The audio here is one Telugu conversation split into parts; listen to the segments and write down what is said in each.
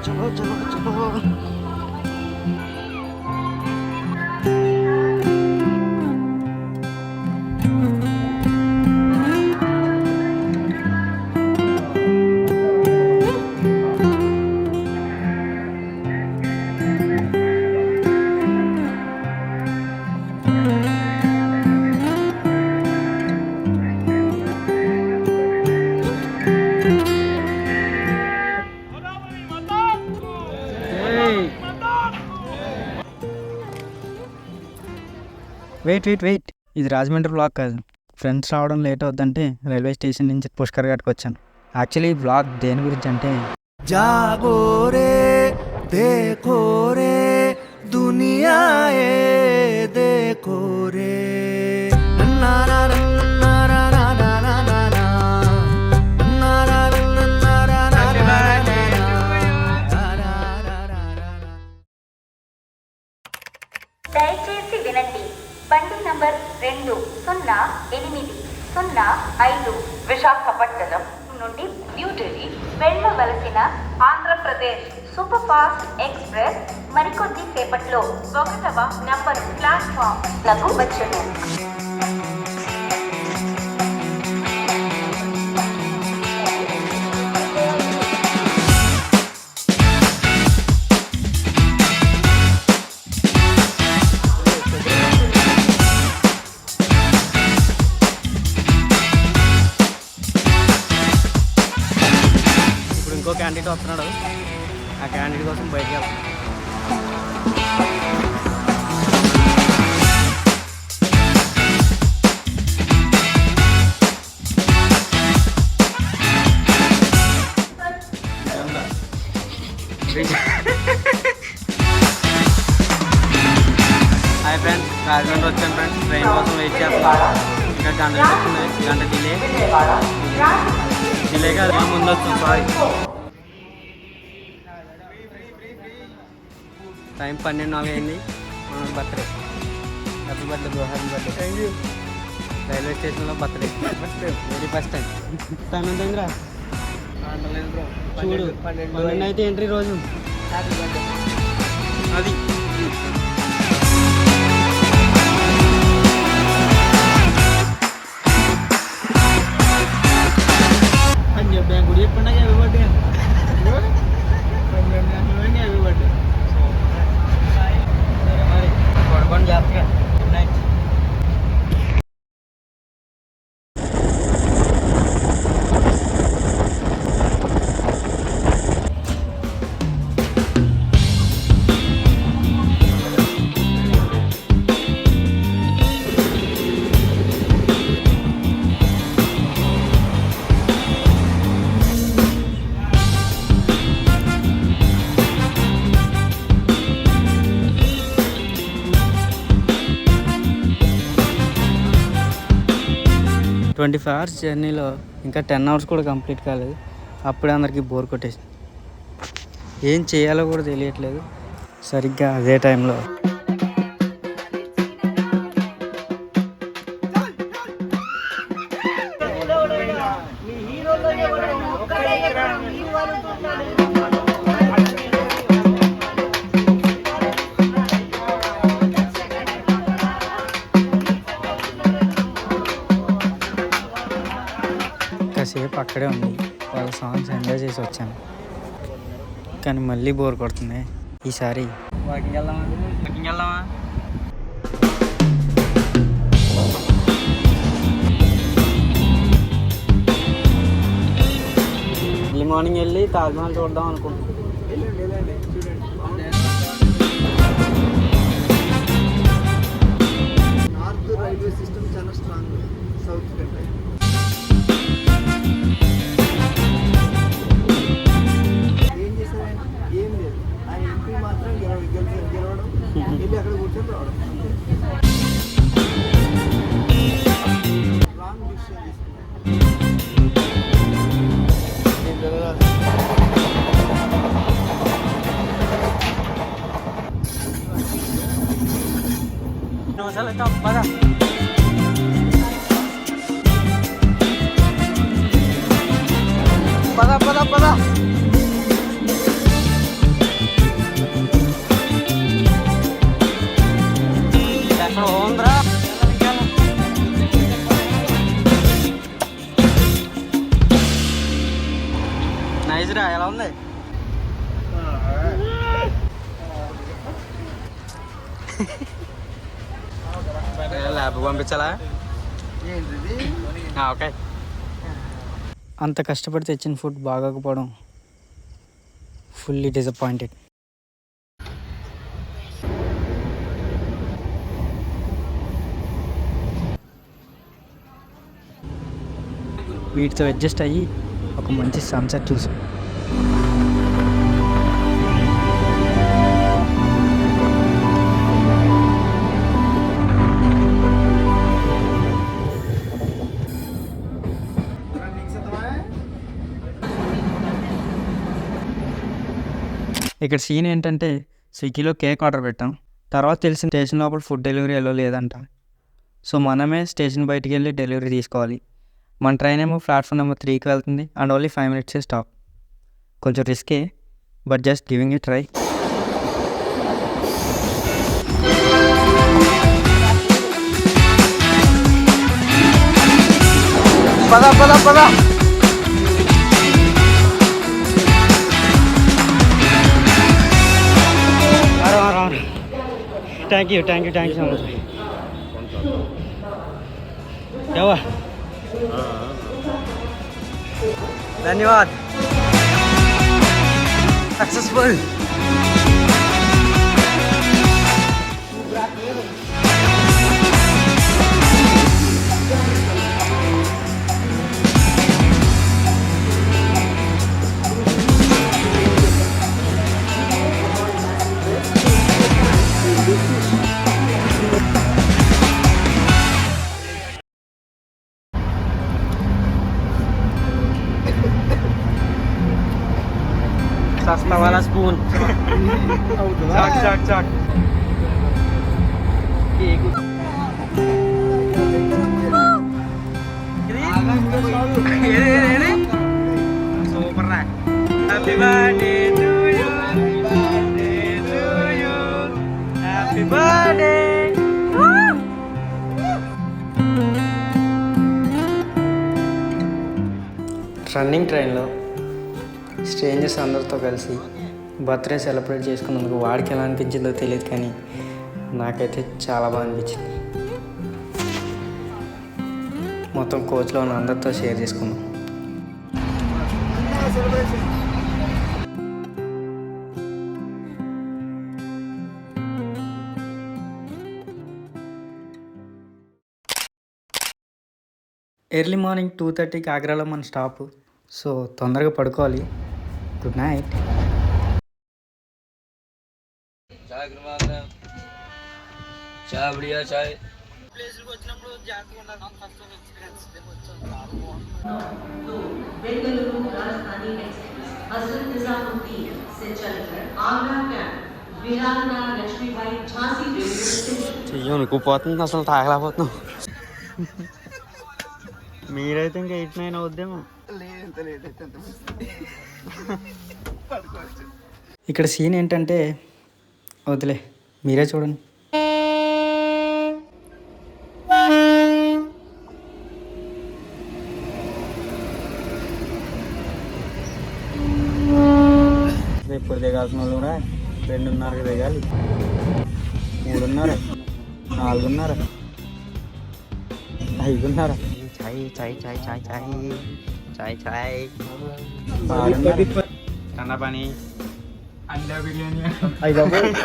చలో చలో చలో. వెయిట్ వెయిట్ వెయిట్, ఇది రాజమండ్రి బ్లాగ్ కాదు. ఫ్రెండ్స్ రావడం లేట్ అవుద్దంటే రైల్వే స్టేషన్ నుంచి పుష్కర్ ఘాట్కి వచ్చాను. యాక్చువల్లీ ఈ బ్లాగ్ దేని గురించి అంటే, जागो रे देखो रे दुनिया ये देखो रे ना ना ना ना ना ना ना ना ना ना ना ना ना. దయచేసి వినండి. బండి నంబర్ 208005 విశాఖపట్నం నుండి న్యూఢిల్లీ వెళ్ళవలసిన ఆంధ్రప్రదేశ్ సూపర్ ఫాస్ట్ ఎక్స్ప్రెస్ మరికొద్ది సేపట్లో 1వ నంబర్ ప్లాట్ఫామ్ లకు వచ్చును. ఇంకో క్యాండిడేట్ వస్తున్నాడు. ఆ క్యాండిడేట్ కోసం బయటికి వెళ్తాం. హాయ్ ఫ్రెండ్స్, రాజమండ్రి వచ్చాను ఫ్రెండ్స్. ట్రైన్ కోసం వెయిట్ చేస్తాను. ఇంకా గంట వచ్చింది, గంట డిలే కాదు, ముందు వస్తాం. సారీ, టైం 12:04 అయింది. మనం birthday, happy birthday bro, happy birthday. Thank you. Railway స్టేషన్లో birthday very first time. Time ఎంత అయిందిరా? చూడు, 12 అయితే ఎంట్రీ రోజు. Happy birthday. అది పంజాబ్ గుడి చెప్పండి. Happy birthday. Happy birthday. పడుకోండి జాగ్రత్తగా. Good night. ట్వంటీ 5 hours జర్నీలో ఇంకా 10 hours కూడా కంప్లీట్ కాలేదు. అప్పుడే అందరికీ బోర్ కొట్టేసింది. ఏం చేయాలో కూడా తెలియట్లేదు. సరిగ్గా అదే టైంలో కాసేపు అక్కడే ఉంది. వాళ్ళ సాంగ్స్ ఎంజాయ్ చేసి వచ్చాను. కానీ మళ్ళీ బోర్ కొడుతుంది. ఈసారి వాకింగ్ వెళ్దామా? ఎర్లీ మార్నింగ్ వెళ్ళి తాజ్మహల్ చూద్దాం అనుకుంటున్నాం. నార్త్ రైల్వే సిస్టమ్ చాలా స్ట్రాంగ్, సౌత్ కంటే. ఏం చేశారు? ఏం లేదు. ఆ ఎంపీ మాత్రం గెలవడం, వెళ్ళి అక్కడ కూర్చొని రావడం. రాంగ్ డిసిషన్ తీసుకున్నారు. నిమిషాలు పద. రా ఎలా ఉంది? ల్యాబ్ పంపించాలా? ఏంటిది? ఓకే. అంత కష్టపడి తెచ్చిన ఫుడ్ బాగోకపోవడం ఫుల్లీ డిసప్పాయింటెడ్. వీటితో అడ్జస్ట్ అయ్యి ఒక మంచి సన్సెట్ చూసాం. ఇక్కడ సీన్ ఏంటంటే స్విగ్గీలో కేక్ ఆర్డర్ పెట్టాం. తర్వాత తెలిసిన స్టేషన్ లోపల ఫుడ్ డెలివరీ ఎలా లేదంట. సో మనమే స్టేషన్ బయటికి వెళ్ళి డెలివరీ తీసుకోవాలి. మన ట్రైన్ ఏమో ప్లాట్ఫామ్ నెంబర్ 3కి వెళ్తుంది అండ్ ఓన్లీ 5 minutes స్టాప్. కొంచెం రిస్కే but just giving it try. పద పద పద. Thank you so much. ఎవా धन्यवाद. सक्सेसफुल. सस्ता वाला स्पून. चाक चाक चाक. Super lah. Happy birthday to you. Happy birthday. Running ట్రైన్లో స్ట్రేంజర్స్ అందరితో కలిసి బర్త్డే సెలబ్రేట్ చేసుకున్నందుకు వాడికి ఎలా అనిపించిందో తెలియదు, కానీ నాకైతే చాలా బాగా అనిపించింది. మొత్తం కోచ్లో ఉన్న అందరితో షేర్ చేసుకున్నాం. ఎర్లీ మార్నింగ్ 2:30కి ఆగ్రాలో మన స్టాప్. సో తొందరగా పడుకోవాలి. Good night. చెయ్యనుకో పోతుంది, అసలు తాగలేకపోతున్నాం. మీరైతే ఇంకా 8-9 అవుద్దేమో. ఇక్కడ సీన్ ఏంటంటే వదిలే, మీరే చూడండి. ఎప్పుడు దిగాల్సిన వాళ్ళు కూడా 2:30కి దిగాలి, 3:30, 4:30, 5:30. Karena apa nih? Anda biryani. Ayo bagus.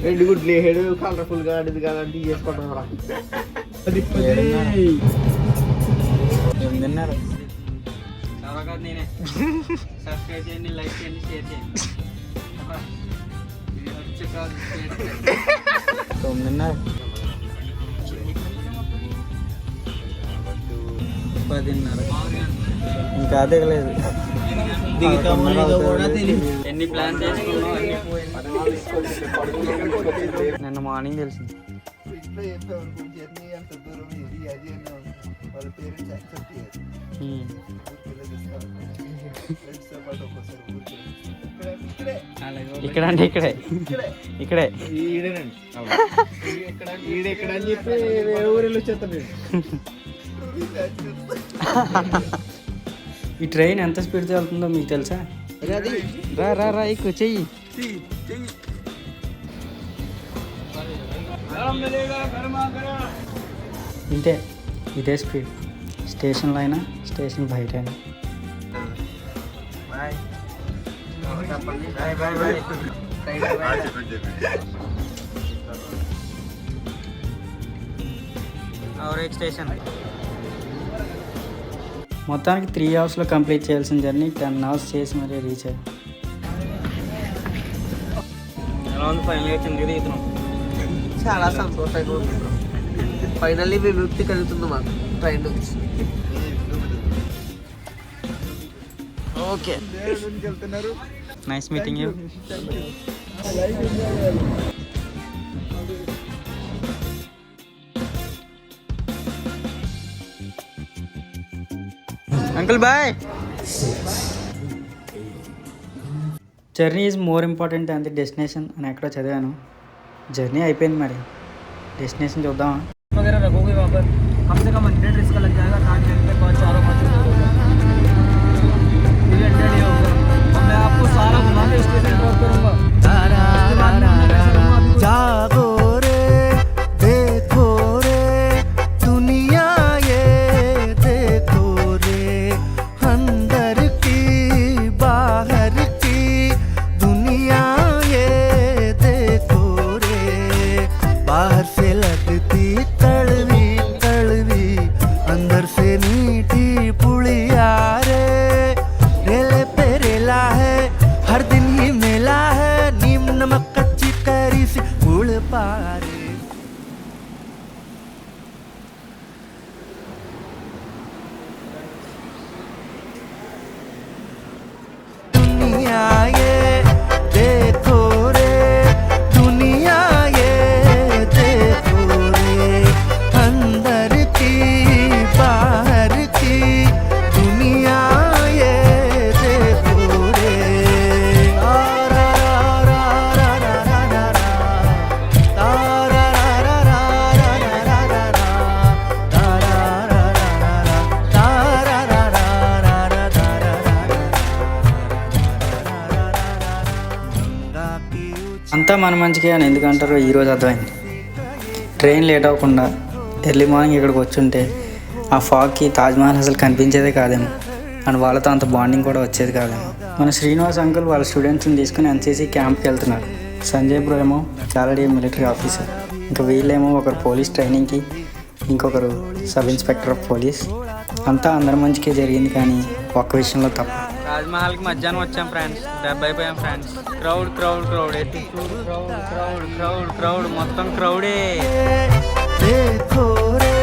Very good play head, colorful ga adi galanti cheskonnaara. Adi ఎందన్నారు సవగాది నేనే. సబ్స్క్రైబ్ చేయండి, లైక్ చేయండి, షేర్ చేయండి. ఇది వచ్చే కాదు 9:30 10:30 ఇంకా దిగలేదు. ఎన్ని ప్లాన్ చేసుకున్నాం అన్ని పోయింది. నిన్న మార్నింగ్ తెలిసింది. ఇక్కడ అంటే ఇక్కడే ఈడేనండి. ఈడెక్కడ అని చెప్పి ఊరిలో వచ్చేస్తాను. ఈ ట్రైన్ ఎంత స్పీడ్తో వెళ్తుందో మీకు తెలుసా? రా రా రా ఎక్కువ చెయ్యి. ఇంతే, ఇదే స్పీడ్. స్టేషన్లో అయినా స్టేషన్ బయట అయినా. స్టేషన్ మొత్తానికి 3 అవర్స్లో కంప్లీట్ చేయాల్సిన జర్నీ 10 అవర్స్ చేసి మరీ రీచ్ అయ్యాం. ఎలా ఉంది ఫైనల్గా వచ్చింది దిగుతున్నాం. చాలా సంతోషంగా ఉంది. ఫైనల్లీ విముక్తి కలుగుతుంది మాకు ట్రైన్ నుంచి. Okay, nice meeting you. Uncle bye. Journey is more important than the destination అని ఎక్కడో చదివాను. జర్నీ అయిపోయింది, మరి डेस्टिनेशन చూద్దామా? वगैरह रखोगे वहाँ पर कम से कम 100 इसका लग जाएगा. खाने पीने के बाद चारों पाँच 300 ये होगा. और मैं आपको सारा घुमा के स्टेशन ड्रॉप करूँगा. जागो रे देखो रे दुनिया ये देखो रे अंदर की बाहर की दुनिया ये देखो रे बाहर से लगती कड़वी कड़वी अंदर से मीठी पुड़िया रे रेले पे रेला है हर दिन ही मेला है नीम नमक कच्ची कैरी सी गुड़ पारे दुनिया ये देखो रे दुनिया ये देखो रे अंदर की बाहर की दुनिया ये देखो रे तारा रा रा रा रा रा तारा रा रा रा रा रा तारा रा तारा रा रा रा तारा गंगा की అంతా మన మంచిగా అని ఎందుకంటారో ఈరోజు అర్థమైంది. ట్రైన్ లేట్ అవ్వకుండా ఎర్లీ మార్నింగ్ ఇక్కడికి వచ్చుంటే ఆ ఫాగ్కి తాజ్మహల్ అసలు కనిపించేదే కాదేమో, అండ్ వాళ్ళతో అంత బాండింగ్ కూడా వచ్చేది కాదేమో. మన శ్రీనివాస్ అంకుల్ వాళ్ళ స్టూడెంట్స్ని తీసుకుని ఎన్సీసీ క్యాంప్కి వెళ్తున్నారు. సంజయ్ బ్రో ఏమో ఆల్రెడీ మిలిటరీ ఆఫీసర్, ఇంకా వీళ్ళేమో ఒకరు పోలీస్ ట్రైనింగ్కి, ఇంకొకరు సబ్ ఇన్స్పెక్టర్ ఆఫ్ పోలీస్. అంతా అందరి మంచికే జరిగింది, కానీ ఒక్క విషయంలో తప్ప. తాజ్మహల్కి మధ్యాహ్నం వచ్చాం ఫ్రెండ్స్, డబ్బు అయిపోయాం friends. Crowd crowd crowd crowd crowd crowd crowd మొత్తం క్రౌడే. देखो रे